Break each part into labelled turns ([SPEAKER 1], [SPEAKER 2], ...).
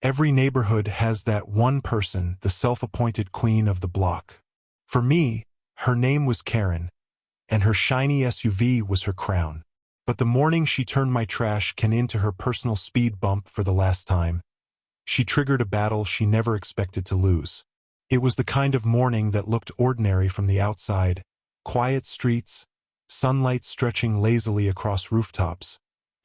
[SPEAKER 1] Every neighborhood has that one person, the self-appointed queen of the block. For me, her name was Karen, and her shiny SUV was her crown. But the morning she turned my trash can into her personal speed bump for the last time, she triggered a battle she never expected to lose. It was the kind of morning that looked ordinary from the outside: quiet streets, sunlight stretching lazily across rooftops,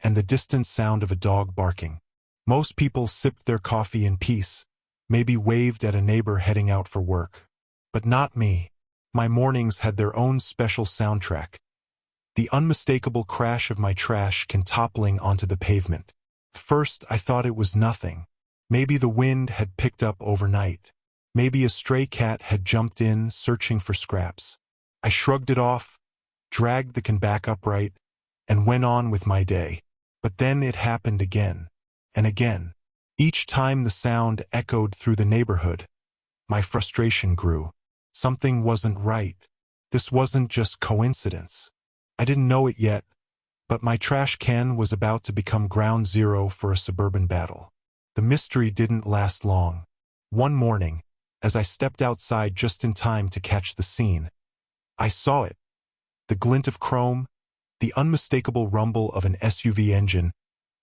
[SPEAKER 1] and the distant sound of a dog barking. Most people sipped their coffee in peace, maybe waved at a neighbor heading out for work. But not me. My mornings had their own special soundtrack: the unmistakable crash of my trash can toppling onto the pavement. First, I thought it was nothing. Maybe the wind had picked up overnight. Maybe a stray cat had jumped in, searching for scraps. I shrugged it off, dragged the can back upright, and went on with my day. But then it happened again, and again. Each time the sound echoed through the neighborhood, my frustration grew. Something wasn't right. This wasn't just coincidence. I didn't know it yet, but my trash can was about to become ground zero for a suburban battle. The mystery didn't last long. One morning, as I stepped outside just in time to catch the scene, I saw it. The glint of chrome, the unmistakable rumble of an SUV engine,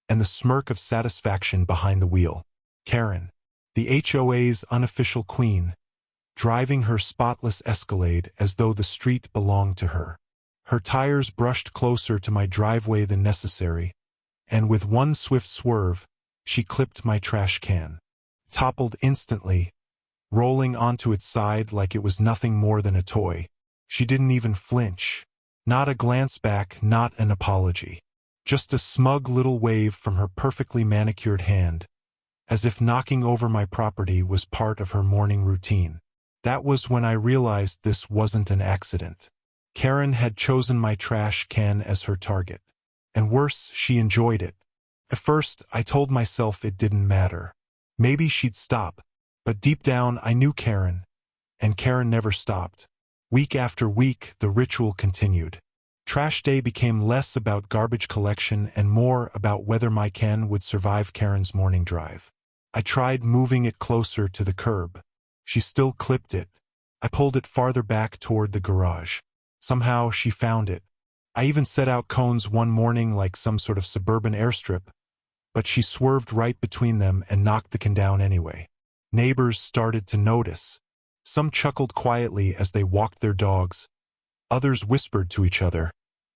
[SPEAKER 1] and the smirk of satisfaction behind the wheel. Karen, the HOA's unofficial queen, driving her spotless Escalade as though the street belonged to her. Her tires brushed closer to my driveway than necessary, and with one swift swerve, she clipped my trash can. Toppled instantly, rolling onto its side like it was nothing more than a toy. She didn't even flinch. Not a glance back, not an apology. Just a smug little wave from her perfectly manicured hand, as if knocking over my property was part of her morning routine. That was when I realized this wasn't an accident. Karen had chosen my trash can as her target. And worse, she enjoyed it. At first, I told myself it didn't matter. Maybe she'd stop. But deep down, I knew Karen, and Karen never stopped. Week after week, the ritual continued. Trash day became less about garbage collection and more about whether my can would survive Karen's morning drive. I tried moving it closer to the curb. She still clipped it. I pulled it farther back toward the garage. Somehow, she found it. I even set out cones one morning like some sort of suburban airstrip, but she swerved right between them and knocked the can down anyway. Neighbors started to notice. Some chuckled quietly as they walked their dogs. Others whispered to each other,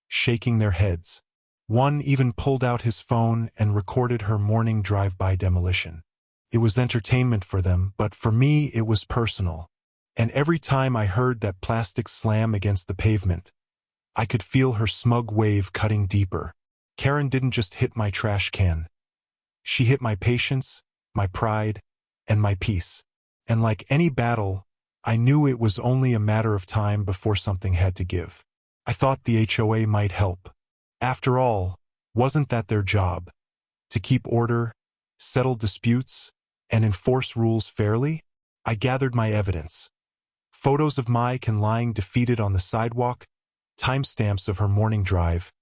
[SPEAKER 1] shaking their heads. One even pulled out his phone and recorded her morning drive-by demolition. It was entertainment for them, but for me it was personal. And every time I heard that plastic slam against the pavement, I could feel her smug wave cutting deeper. Karen didn't just hit my trash can. She hit my patience, my pride, and my peace. And like any battle, I knew it was only a matter of time before something had to give. I thought the HOA might help. After all, wasn't that their job? To keep order, settle disputes, and enforce rules fairly? I gathered my evidence. Photos of my can lying defeated on the sidewalk, timestamps of her morning drive,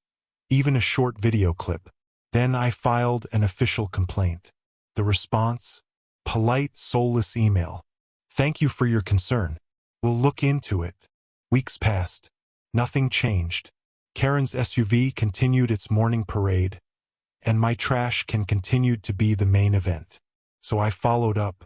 [SPEAKER 1] even a short video clip. Then I filed an official complaint. The response? Polite, soulless email. Thank you for your concern. We'll look into it. Weeks passed. Nothing changed. Karen's SUV continued its morning parade, and my trash can continued to be the main event. So I followed up.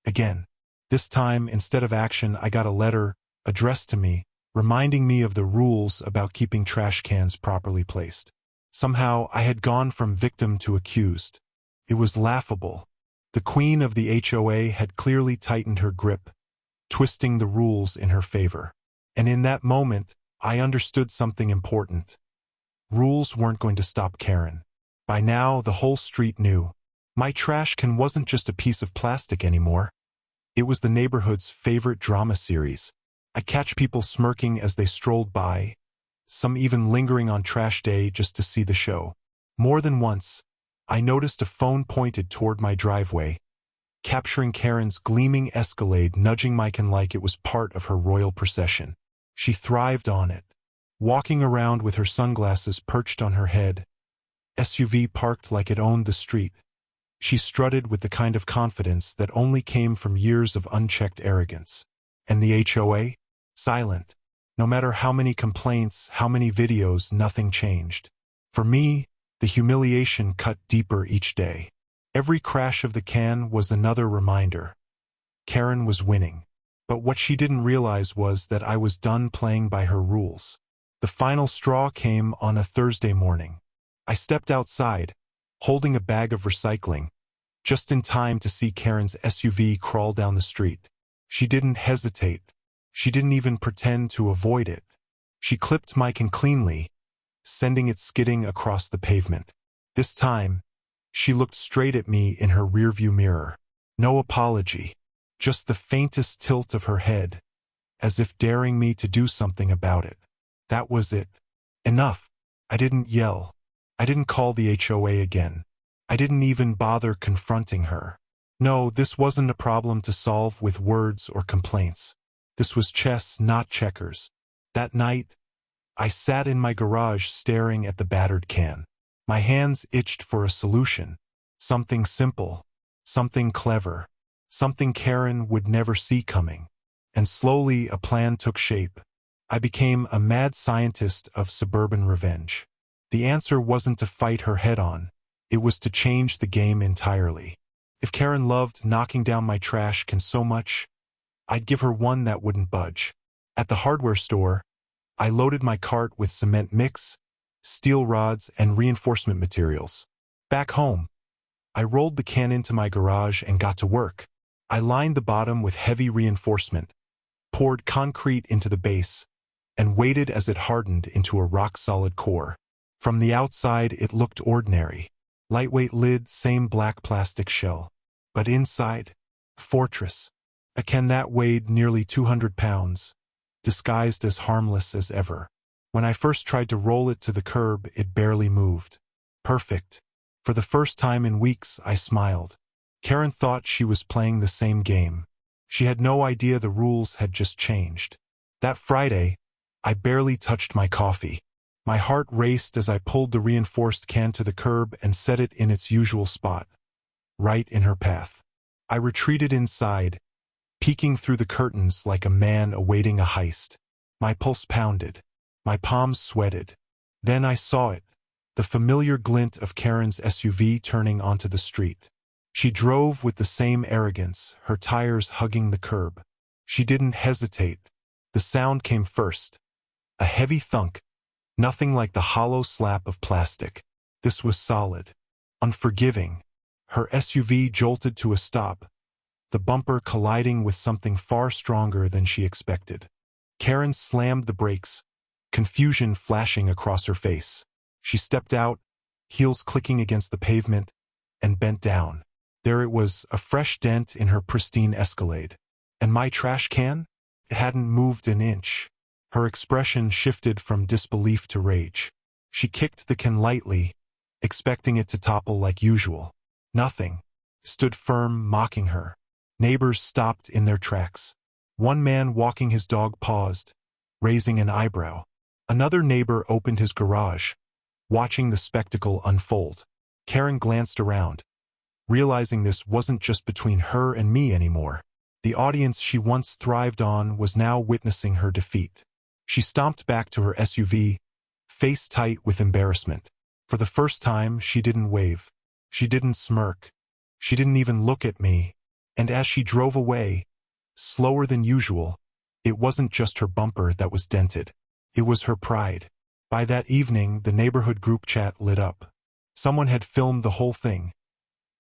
[SPEAKER 1] Again. This time, instead of action, I got a letter addressed to me, reminding me of the rules about keeping trash cans properly placed. Somehow, I had gone from victim to accused. It was laughable. The queen of the HOA had clearly tightened her grip, twisting the rules in her favor. And in that moment, I understood something important. Rules weren't going to stop Karen. By now, the whole street knew. My trash can wasn't just a piece of plastic anymore. It was the neighborhood's favorite drama series. I catch people smirking as they strolled by, some even lingering on trash day just to see the show. More than once, I noticed a phone pointed toward my driveway, capturing Karen's gleaming Escalade nudging my can like it was part of her royal procession. She thrived on it, walking around with her sunglasses perched on her head, SUV parked like it owned the street. She strutted with the kind of confidence that only came from years of unchecked arrogance. And the HOA? Silent. No matter how many complaints, how many videos, nothing changed. For me, the humiliation cut deeper each day. Every crash of the can was another reminder. Karen was winning. But what she didn't realize was that I was done playing by her rules. The final straw came on a Thursday morning. I stepped outside, holding a bag of recycling, just in time to see Karen's SUV crawl down the street. She didn't hesitate. She didn't even pretend to avoid it. She clipped my can cleanly, sending it skidding across the pavement. This time, she looked straight at me in her rearview mirror. No apology, just the faintest tilt of her head, as if daring me to do something about it. That was it. Enough. I didn't yell. I didn't call the HOA again. I didn't even bother confronting her. No, this wasn't a problem to solve with words or complaints. This was chess, not checkers. That night, I sat in my garage staring at the battered can. My hands itched for a solution. Something simple. Something clever. Something Karen would never see coming. And slowly a plan took shape. I became a mad scientist of suburban revenge. The answer wasn't to fight her head-on. It was to change the game entirely. If Karen loved knocking down my trash can so much, I'd give her one that wouldn't budge. At the hardware store, I loaded my cart with cement mix, steel rods, and reinforcement materials. Back home, I rolled the can into my garage and got to work. I lined the bottom with heavy reinforcement, poured concrete into the base, and waited as it hardened into a rock-solid core. From the outside, it looked ordinary. Lightweight lid, same black plastic shell. But inside, fortress. A can that weighed nearly 200 pounds, disguised as harmless as ever. When I first tried to roll it to the curb, it barely moved. Perfect. For the first time in weeks, I smiled. Karen thought she was playing the same game. She had no idea the rules had just changed. That Friday, I barely touched my coffee. My heart raced as I pulled the reinforced can to the curb and set it in its usual spot, right in her path. I retreated inside, peeking through the curtains like a man awaiting a heist. My pulse pounded. My palms sweated. Then I saw it, the familiar glint of Karen's SUV turning onto the street. She drove with the same arrogance, her tires hugging the curb. She didn't hesitate. The sound came first. A heavy thunk, nothing like the hollow slap of plastic. This was solid, unforgiving. Her SUV jolted to a stop, the bumper colliding with something far stronger than she expected. Karen slammed the brakes, confusion flashing across her face. She stepped out, heels clicking against the pavement, and bent down. There it was, a fresh dent in her pristine Escalade. And my trash can? It hadn't moved an inch. Her expression shifted from disbelief to rage. She kicked the can lightly, expecting it to topple like usual. Nothing. Stood firm, mocking her. Neighbors stopped in their tracks. One man walking his dog paused, raising an eyebrow. Another neighbor opened his garage, watching the spectacle unfold. Karen glanced around, realizing this wasn't just between her and me anymore. The audience she once thrived on was now witnessing her defeat. She stomped back to her SUV, face tight with embarrassment. For the first time, she didn't wave. She didn't smirk. She didn't even look at me. And as she drove away, slower than usual, it wasn't just her bumper that was dented. It was her pride. By that evening, the neighborhood group chat lit up. Someone had filmed the whole thing.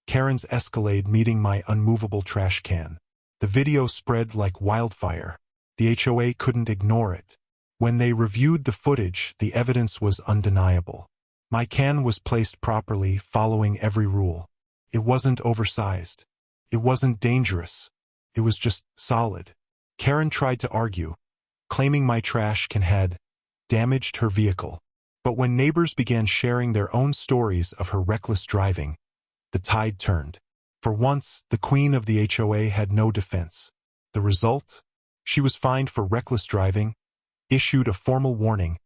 [SPEAKER 1] Karen's Escalade meeting my unmovable trash can. The video spread like wildfire. The HOA couldn't ignore it. When they reviewed the footage, the evidence was undeniable. My can was placed properly, following every rule. It wasn't oversized. It wasn't dangerous. It was just solid. Karen tried to argue, claiming my trash can had damaged her vehicle. But when neighbors began sharing their own stories of her reckless driving, the tide turned. For once, the queen of the HOA had no defense. The result? She was fined for reckless driving, issued a formal warning,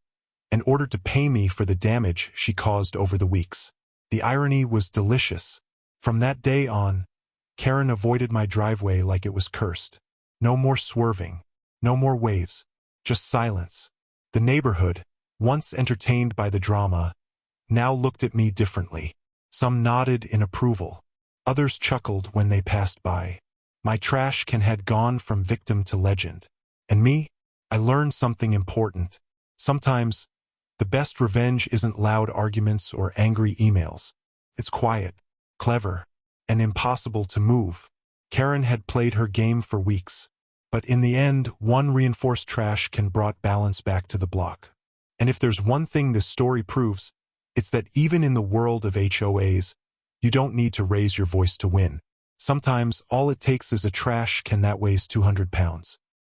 [SPEAKER 1] and ordered to pay me for the damage she caused over the weeks. The irony was delicious. From that day on, Karen avoided my driveway like it was cursed. No more swerving, no more waves, just silence. The neighborhood, once entertained by the drama, now looked at me differently. Some nodded in approval. Others chuckled when they passed by. My trash can had gone from victim to legend. And me? I learned something important. Sometimes, the best revenge isn't loud arguments or angry emails. It's quiet, clever, and impossible to move. Karen had played her game for weeks. But in the end, one reinforced trash can brought balance back to the block. And if there's one thing this story proves, it's that even in the world of HOAs, you don't need to raise your voice to win. Sometimes, all it takes is a trash can that weighs 200 pounds.